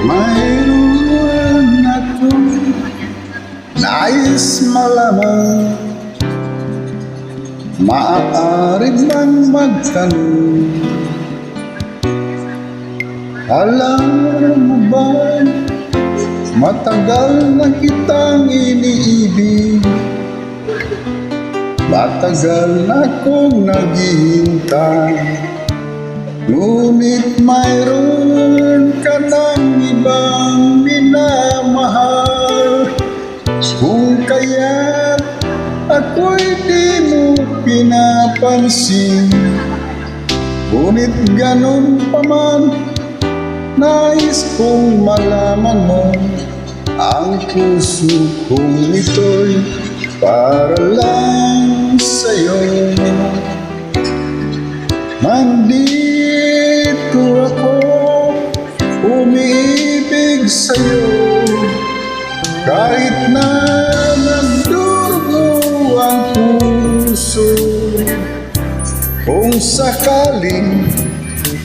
Mayroon akong nais malaman, maaari bang magtanong? Alam mo ba, matagal na kitang iniibig, matagal na akong naghihintay, ngunit mayroon ka ng ibang minamahal. Kung kaya't ako'y di mo pinapansin, ngunit ganun pa man, nais kong malaman mo, ang puso kong ito'y para lang sa'yo. Nandito ako, umiibig sa'yo, kahit na nagdurugo ang puso. Kung sakaling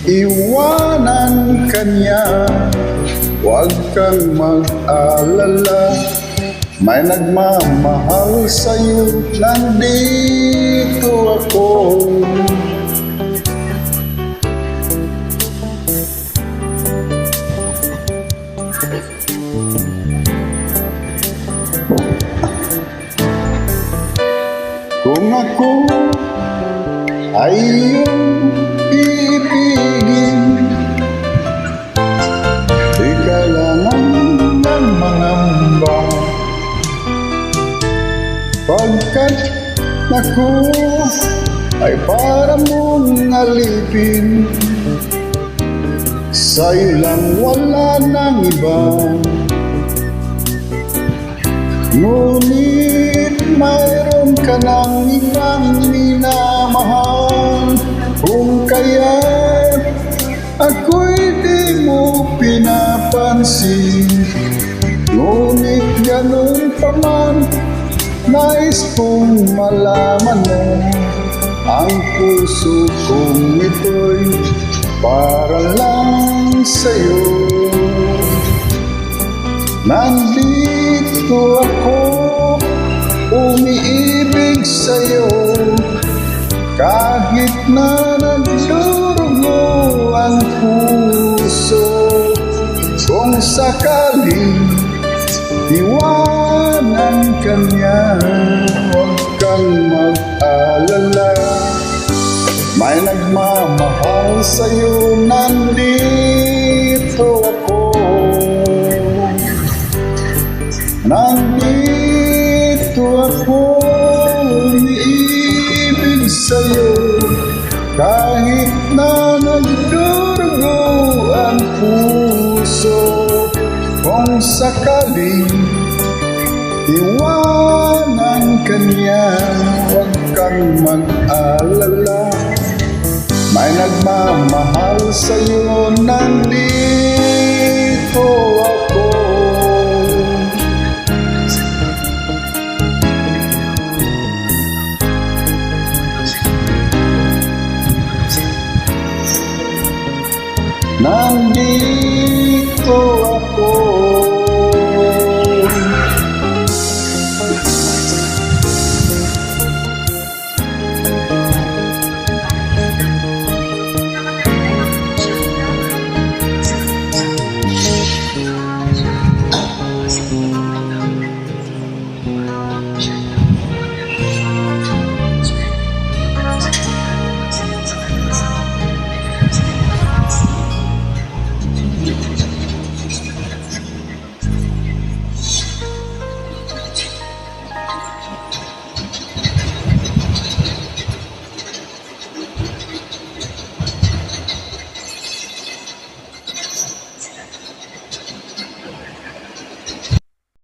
iwanan ka niya, huwag kang mag-alala, may nagmamahal sa'yo, nandito ako. Kung ako ay iyong ibigin, di kailangan ng mangamba, pagkat ako ay para mong alipin, sa'yo lang wala nang iba. Ngunit mayroon ka ng ibang minamahal, kung kaya ako'y di mo pinapansin, ngunit ganun pa man, nais kong malaman mo, ang puso kong ito'y para lang sa'yo. Nandito ako, umiibig sa'yo, kahit na nagdurugo ang puso. Kung sakaling iwanan ka niya, huwag kang mag-alala, may nagmamahal sa'yo, nandito ako. Nandito ako, umiibig sa'yo, kahit na nagdurugo ang puso. Kung sakaling iwanan ka niya, huwag kang mag-alala, may nagmamahal sa'yo, nandito